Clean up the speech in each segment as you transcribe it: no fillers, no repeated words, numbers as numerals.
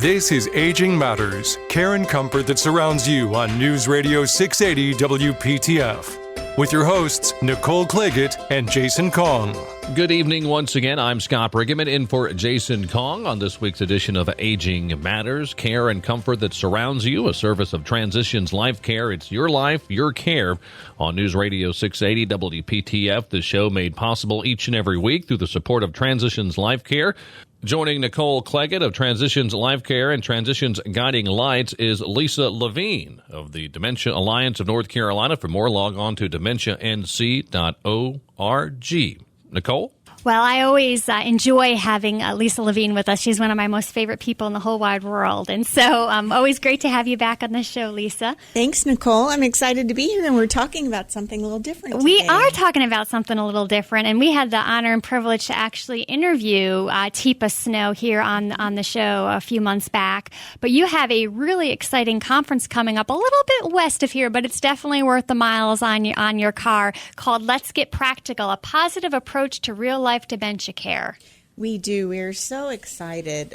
This is Aging Matters, care and comfort that surrounds you on News Radio 680 WPTF. With your hosts, Nicole Claggett and Jason Kong. Good evening once again. I'm Scott Brigham in for Jason Kong on this week's edition of Aging Matters, care and comfort that surrounds you, a service of Transitions Life Care. It's your life, your care on News Radio 680 WPTF. The show made possible each and every week through the support of Transitions Life Care. Joining Nicole Claggett of Transitions Life Care and Transitions Guiding Lights is Lisa Levine of the Dementia Alliance of North Carolina. For more, log on to dementianc.org. Nicole? Well, I always enjoy having Lisa Levine with us. She's one of my most favorite people in the whole wide world. And so always great to have you back on the show, Lisa. Thanks, Nicole. I'm excited to be here, and we're talking about something a little different today. We are talking about something a little different, and we had the honor and privilege to actually interview Teepa Snow here on the show a few months back. But you have a really exciting conference coming up a little bit west of here, but it's definitely worth the miles on your car, called Let's Get Practical, a positive approach to real-life dementia care. We do. We're so excited.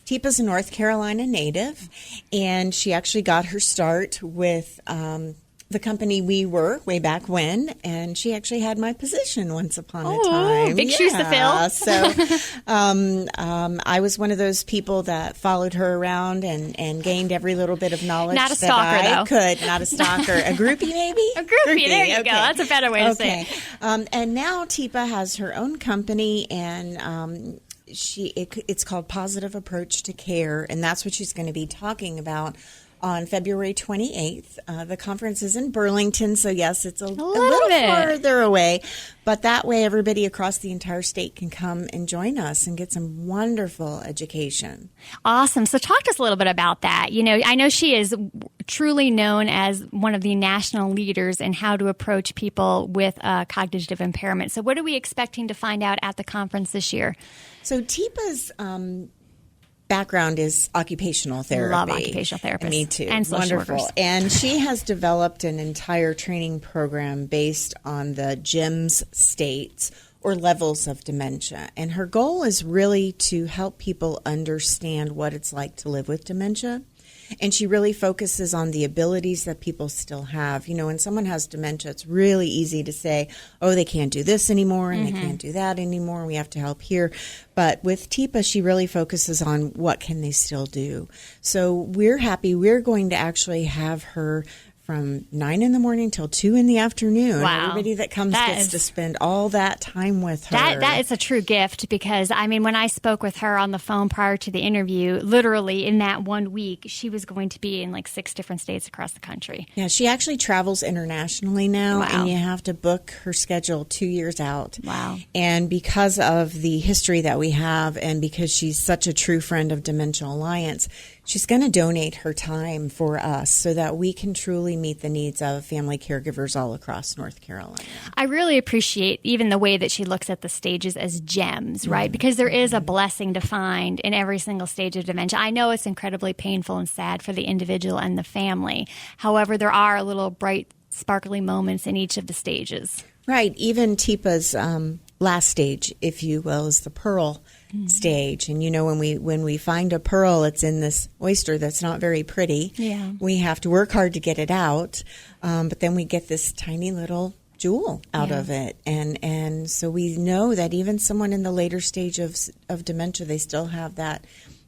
Teepa's a North Carolina native, and she actually got her start with the company we were way back when, and she actually had my position once upon a time. Big shoes to fill. So I was one of those people that followed her around and gained every little bit of knowledge Not a stalker, that I though. could. Not a stalker. A groupie, maybe? A groupie. There you okay. go. That's a better way to say it. And now Teepa has her own company, and it's called Positive Approach to Care, and that's what she's going to be talking about on February 28th. The conference is in Burlington, so yes, it's a little further away, but that way everybody across the entire state can come and join us and get some wonderful education. Awesome. So talk to us a little bit about that. You know, I know she is truly known as one of the national leaders in how to approach people with cognitive impairment. So what are we expecting to find out at the conference this year? So Teepa's background is occupational therapy. Love occupational therapists. Me too. And social Wonderful. workers. And she has developed an entire training program based on the GEMS states or levels of dementia. And her goal is really to help people understand what it's like to live with dementia. And she really focuses on the abilities that people still have. You know, when someone has dementia, it's really easy to say, oh, they can't do this anymore and they can't do that anymore. We have to help here. But with Teepa, she really focuses on what can they still do. So we're happy. We're going to actually have her from 9 in the morning till 2 in the afternoon. Wow. Everybody that comes gets to spend all that time with her. That is a true gift because, I mean, when I spoke with her on the phone prior to the interview, literally in that 1 week, she was going to be in like 6 different states across the country. Yeah, she actually travels internationally now, Wow. and you have to book her schedule 2 years out. Wow. And because of the history that we have and because she's such a true friend of Dementia Alliance, she's going to donate her time for us so that we can truly meet the needs of family caregivers all across North Carolina. I really appreciate even the way that she looks at the stages as gems, right? Because there is a blessing to find in every single stage of dementia. I know it's incredibly painful and sad for the individual and the family. However, there are little bright, sparkly moments in each of the stages. Right. Even Teepa's last stage, if you will, is the pearl stage. And you know, when we find a pearl, it's in this oyster that's not very pretty. Yeah. We have to work hard to get it out, but then we get this tiny little jewel out of it. And so we know that even someone in the later stage of dementia, they still have that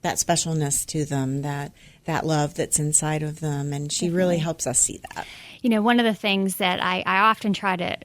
specialness to them, that love that's inside of them. And she really helps us see that. You know, one of the things that I often try to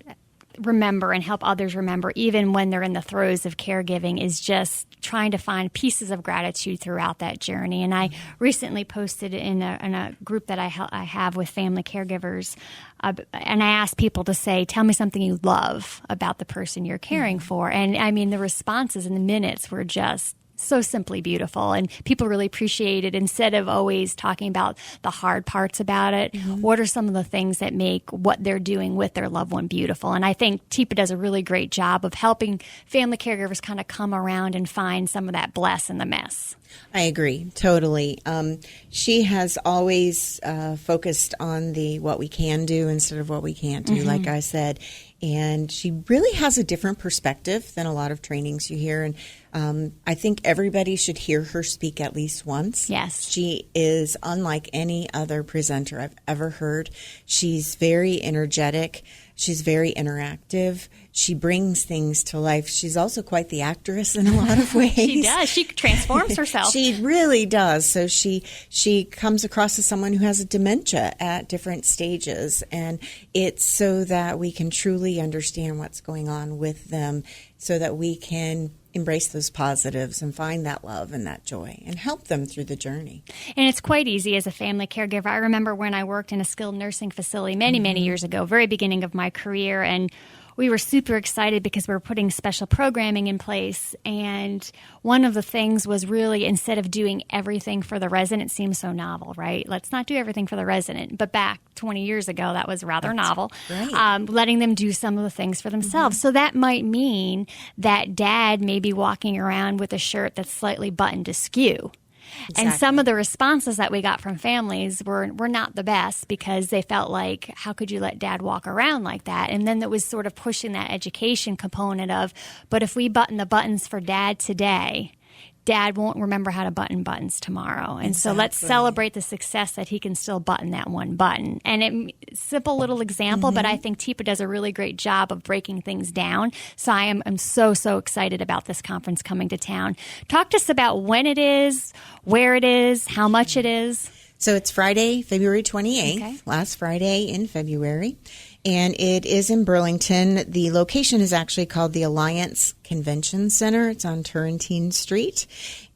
remember and help others remember, even when they're in the throes of caregiving, is just trying to find pieces of gratitude throughout that journey. And I recently posted in a group that I have with family caregivers, and I asked people to say, tell me something you love about the person you're caring for. And I mean, the responses in the minutes were just so simply beautiful, and people really appreciate it. Instead of always talking about the hard parts about it, what are some of the things that make what they're doing with their loved one beautiful? And I think Teepa does a really great job of helping family caregivers kind of come around and find some of that bless in the mess. I agree, totally. She has always focused on the what we can do instead of what we can't do, like I said. And she really has a different perspective than a lot of trainings you hear. And I think everybody should hear her speak at least once. Yes. She is unlike any other presenter I've ever heard. She's very energetic. She's very interactive. She brings things to life. She's also quite the actress in a lot of ways. She does. She transforms herself. She really does. So she comes across as someone who has a dementia at different stages. And it's so that we can truly understand what's going on with them, so that we can embrace those positives and find that love and that joy and help them through the journey. And it's quite easy as a family caregiver. I remember when I worked in a skilled nursing facility many years ago, very beginning of my career, and we were super excited because we were putting special programming in place. And one of the things was really, instead of doing everything for the resident, seems so novel, right? Let's not do everything for the resident. But back 20 years ago, that was rather novel. Right. Letting them do some of the things for themselves. So that might mean that dad may be walking around with a shirt that's slightly buttoned askew. Exactly. And some of the responses that we got from families were not the best, because they felt like, how could you let dad walk around like that? And then that was sort of pushing that education component of, but if we button the buttons for dad today, dad won't remember how to button buttons tomorrow. And so let's celebrate the success that he can still button that one button. And simple little example, but I think TIPA does a really great job of breaking things down. So I'm so excited about this conference coming to town. Talk to us about when it is, where it is, how much it is. So it's Friday, February 28th, Okay. last Friday in February. And it is in Burlington. The location is actually called the Alliance Convention Center. It's on Turrentine Street,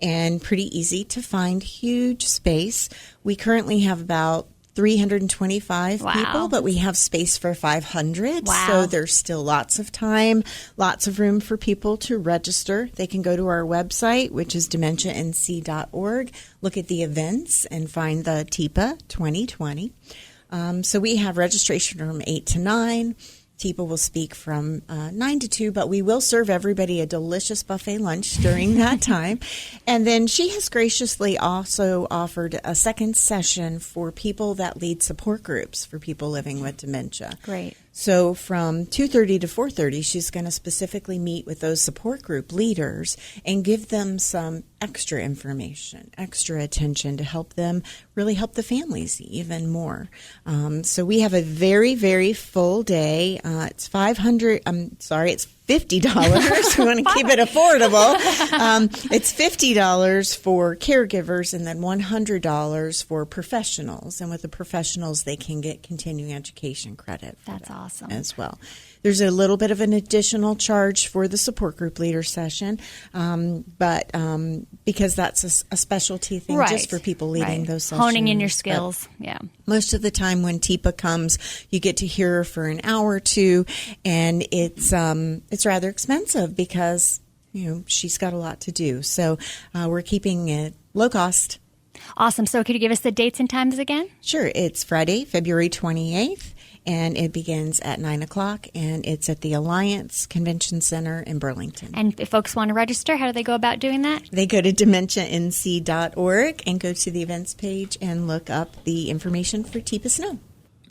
and pretty easy to find. Huge space. We currently have about 325 Wow. people, but we have space for 500. Wow. So there's still lots of time, lots of room for people to register. They can go to our website, which is dementianc.org, look at the events, and find the TIPA 2020. So we have registration from 8 to 9. TIPA will speak from 9 to 2, but we will serve everybody a delicious buffet lunch during that time. And then she has graciously also offered a second session for people that lead support groups for people living with dementia. Great. So from 2:30 to 4:30, she's going to specifically meet with those support group leaders and give them some extra information, extra attention to help them really help the families even more. So we have a very, very full day. It's it's $50. We want to keep it affordable. It's $50 for caregivers and then $100 for professionals. And with the professionals, they can get continuing education credit. That's awesome. As well. There's a little bit of an additional charge for the support group leader session, but because that's a specialty thing just for people leading those sessions. Honing in your skills, yeah. Most of the time when TIPA comes, you get to hear her for an hour or two, and it's rather expensive because she's got a lot to do. So we're keeping it low cost. Awesome. So could you give us the dates and times again? Sure. It's Friday, February 28th. And it begins at 9 o'clock, and it's at the Alliance Convention Center in Burlington. And if folks want to register, how do they go about doing that? They go to dementianc.org and go to the events page and look up the information for TIPA Snow.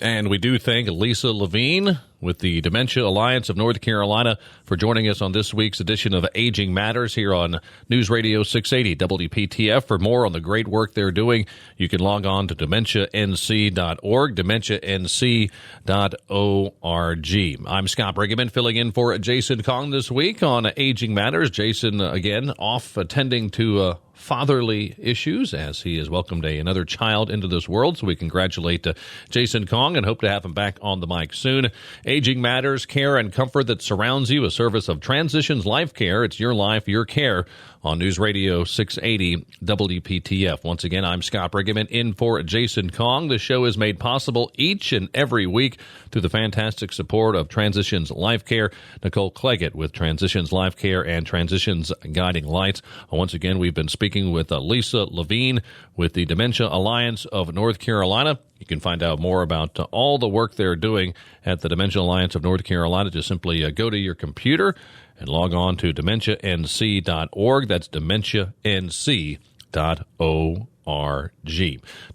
And we do thank Lisa Levine with the Dementia Alliance of North Carolina for joining us on this week's edition of Aging Matters here on News Radio 680 WPTF. For more on the great work they're doing, you can log on to dementianc.org, dementianc.org. I'm Scott Brigham, filling in for Jason Kong this week on Aging Matters. Jason, again, off attending to fatherly issues as he has welcomed another child into this world. So we congratulate Jason Kong and hope to have him back on the mic soon. Aging Matters, care and comfort that surrounds you, a service of Transitions Life Care. It's your life, your care on News Radio 680 WPTF. Once again, I'm Scott Brigham in for Jason Kong. The show is made possible each and every week through the fantastic support of Transitions Life Care. Nicole Cleggett with Transitions Life Care and Transitions Guiding Lights. Once again, we've been speaking with Lisa Levine with the Dementia Alliance of North Carolina. You can find out more about all the work they're doing at the Dementia Alliance of North Carolina. Just simply go to your computer and log on to dementianc.org. That's dementianc.org.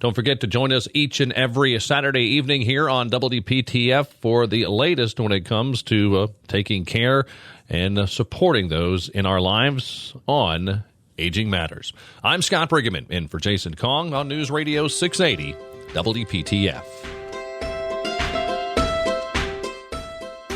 Don't forget to join us each and every Saturday evening here on WPTF for the latest when it comes to taking care and supporting those in our lives on Aging Matters. I'm Scott Brigham in for Jason Kong on News Radio 680 WPTF.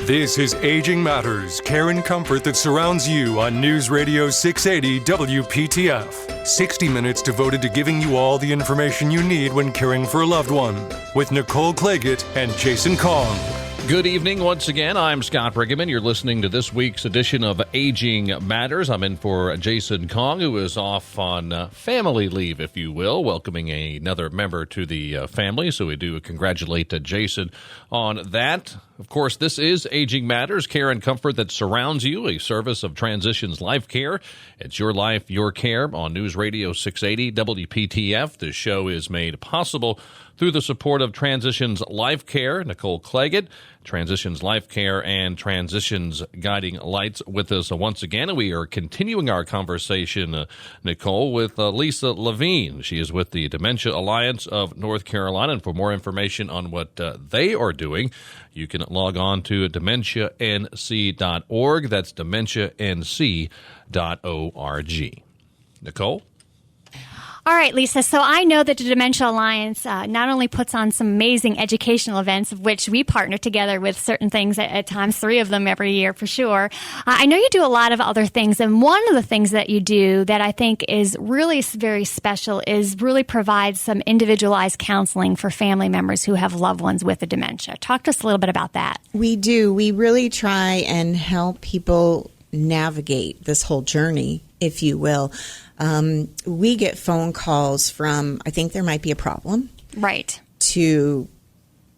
This is Aging Matters, care and comfort that surrounds you on News Radio 680 WPTF. 60 minutes devoted to giving you all the information you need when caring for a loved one. With Nicole Claggett and Jason Kong. Good evening once again. I'm Scott Brigham. You're listening to this week's edition of Aging Matters. I'm in for Jason Kong, who is off on family leave, if you will, welcoming another member to the family. So we do congratulate Jason on that. Of course, this is Aging Matters, care and comfort that surrounds you, a service of Transitions Life Care. It's your life, your care on News Radio 680 WPTF. This show is made possible through the support of Transitions Life Care. Nicole Claggett, Transitions Life Care and Transitions Guiding Lights with us once again. And we are continuing our conversation, Nicole, with Lisa Levine. She is with the Dementia Alliance of North Carolina. And for more information on what they are doing, you can log on to dementianc.org. That's dementianc.org. Nicole? All right, Lisa. So I know that the Dementia Alliance not only puts on some amazing educational events, of which we partner together with certain things at times, 3 of them every year for sure. I know you do a lot of other things. And one of the things that you do that I think is really very special is really provide some individualized counseling for family members who have loved ones with a dementia. Talk to us a little bit about that. We do. We really try and help people navigate this whole journey, if you will. We get phone calls from, I think there might be a problem. Right. To,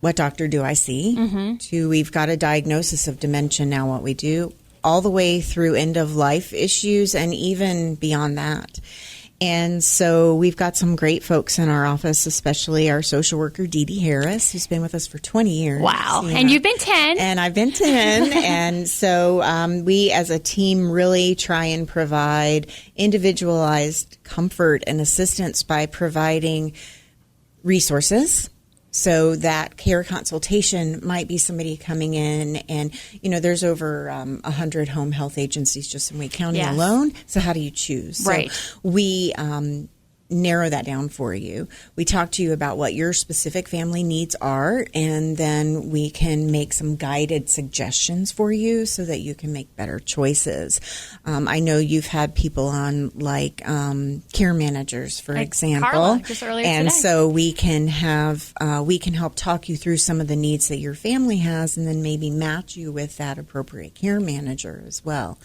what doctor do I see? Mm-hmm. To, we've got a diagnosis of dementia, now what we do. All the way through end of life issues and even beyond that. And so we've got some great folks in our office, especially our social worker, Dee Dee Harris, who's been with us for 20 years. Wow. Yeah. And you've been 10. And I've been 10. And so we as a team really try and provide individualized comfort and assistance by providing resources. So that care consultation might be somebody coming in and, there's over 100 home health agencies just in Wake County alone. So how do you choose? Right. So we narrow that down for you. We talk to you about what your specific family needs are, and then we can make some guided suggestions for you so that you can make better choices. I know you've had people on like care managers, for example, Carla, just earlier and today. So we can help talk you through some of the needs that your family has, and then maybe match you with that appropriate care manager as well.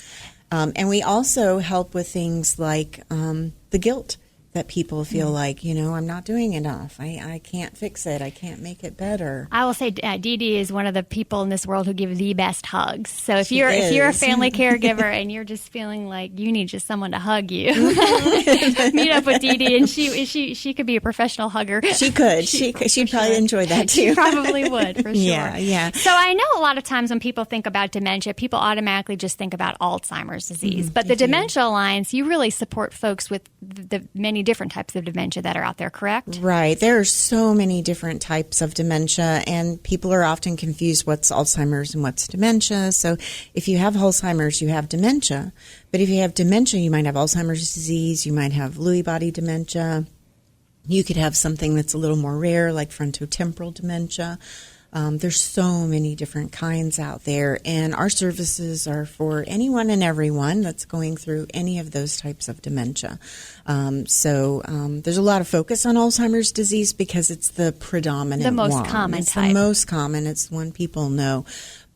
And we also help with things like the guilt that people feel like, I'm not doing enough. I can't fix it. I can't make it better. I will say Dee Dee is one of the people in this world who give the best hugs. So if you're a family caregiver and you're just feeling like you need just someone to hug you, meet up with Dee Dee, and she could be a professional hugger. She could. She'd probably enjoy that too. She probably would, for sure. Yeah. So I know a lot of times when people think about dementia, people automatically just think about Alzheimer's disease. But the Dementia Alliance, you really support folks with the many different types of dementia that are out there, correct? Right. There are so many different types of dementia, and people are often confused what's Alzheimer's and what's dementia. So if you have Alzheimer's, you have dementia. But if you have dementia, you might have Alzheimer's disease, you might have Lewy body dementia. You could have something that's a little more rare, like frontotemporal dementia. There's so many different kinds out there, and our services are for anyone and everyone that's going through any of those types of dementia. So there's a lot of focus on Alzheimer's disease because it's the predominant one. The most common. It's the one people know.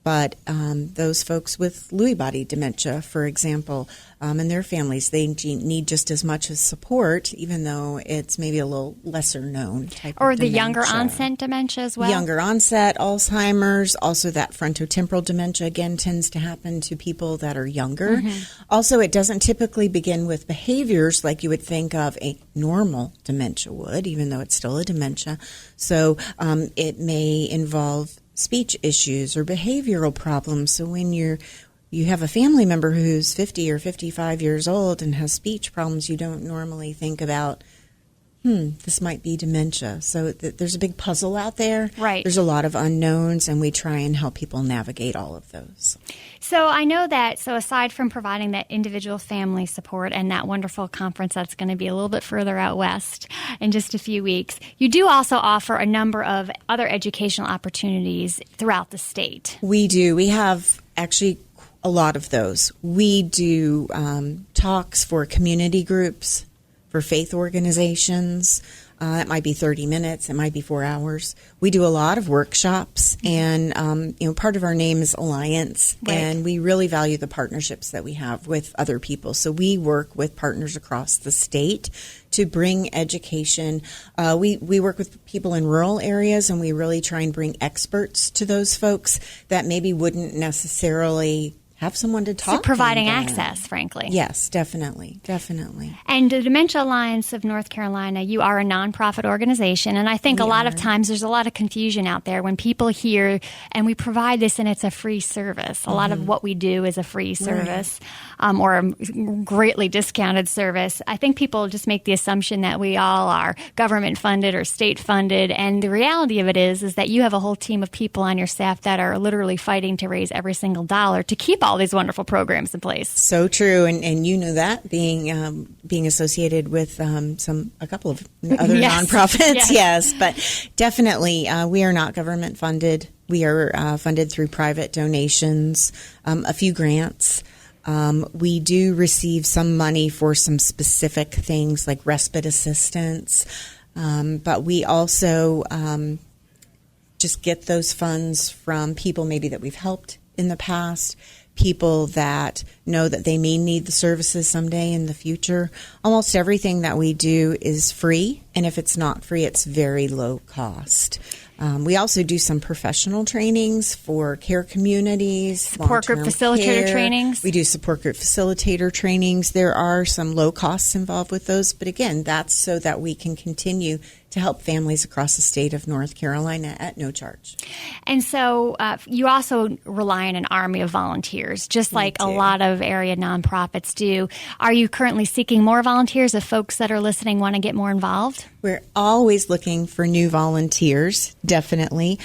But those folks with Lewy body dementia, for example, and their families, they need just as much as support, even though it's maybe a little lesser known type of dementia. Or the younger onset dementia as well? Younger onset, Alzheimer's, also that frontotemporal dementia, again, tends to happen to people that are younger. Mm-hmm. Also, it doesn't typically begin with behaviors like you would think of a normal dementia would, even though it's still a dementia. So it may involve speech issues or behavioral problems. So when you have a family member who's 50 or 55 years old and has speech problems, you don't normally think about this might be dementia. So there's a big puzzle out there. Right. There's a lot of unknowns, and we try and help people navigate all of those. So I know that, so aside from providing that individual family support and that wonderful conference that's going to be a little bit further out west in just a few weeks, you do also offer a number of other educational opportunities throughout the state. We do. We have actually a lot of those. We do talks for community groups, for faith organizations. It might be 30 minutes. It might be 4 hours. We do a lot of workshops, and part of our name is Alliance, right. And we really value the partnerships that we have with other people. So we work with partners across the state to bring education. We work with people in rural areas, and we really try and bring experts to those folks that maybe wouldn't necessarily have someone to talk to. So providing access, frankly. Yes, definitely. And the Dementia Alliance of North Carolina, you are a nonprofit organization, and I think a lot of times there's a lot of confusion out there when people hear, and we provide this and it's a free service. A lot of what we do is a free service, or a greatly discounted service. I think people just make the assumption that we all are government funded or state funded, and the reality of it is that you have a whole team of people on your staff that are literally fighting to raise every single dollar to keep all these wonderful programs in place. So true, and you know that being associated with a couple of other nonprofits, yes, but definitely we are not government funded. We are funded through private donations, a few grants. We do receive some money for some specific things like respite assistance, but we also just get those funds from people maybe that we've helped in the past, people that know that they may need the services someday in the future. Almost everything that we do is free, and if it's not free, it's very low cost. We also do some professional trainings for care communities, support group facilitator trainings. We do support group facilitator trainings. There are some low costs involved with those, but again, that's so that we can continue to help families across the state of North Carolina at no charge. And so you also rely on an army of volunteers, just like a lot of area nonprofits do. Are you currently seeking more volunteers if folks that are listening want to get more involved? We're always looking for new volunteers, definitely.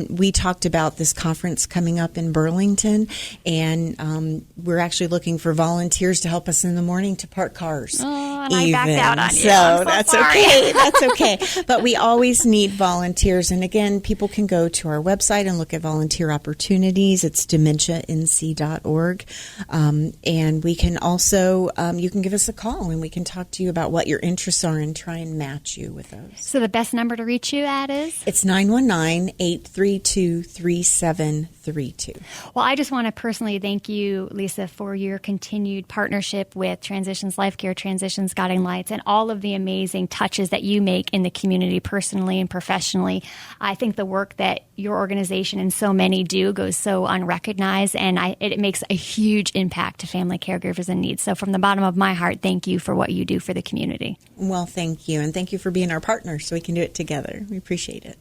We talked about this conference coming up in Burlington, and we're actually looking for volunteers to help us in the morning to park cars. Oh, and I backed out on you. So that's sorry. Okay. That's okay. But we always need volunteers. And again, people can go to our website and look at volunteer opportunities. It's dementianc.org. And we can also, you can give us a call and we can talk to you about what your interests are and try and match you with those. So the best number to reach you at is? It's 919-832-3732. Well, I just want to personally thank you, Lisa, for your continued partnership with Transitions Life Care, Transitions Guiding Lights, and all of the amazing touches that you make in the community personally and professionally. I think the work that your organization and so many do goes so unrecognized, and it makes a huge impact to family caregivers in need. So from the bottom of my heart, thank you for what you do for the community. Well, thank you, and thank you for being our partner so we can do it together. We appreciate it.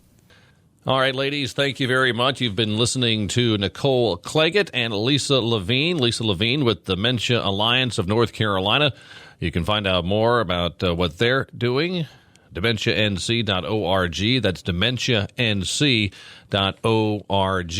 All right, ladies, thank you very much. You've been listening to Nicole Claggett and Lisa Levine. Lisa Levine with Dementia Alliance of North Carolina. You can find out more about what they're doing. DementiaNC.org. That's DementiaNC.org.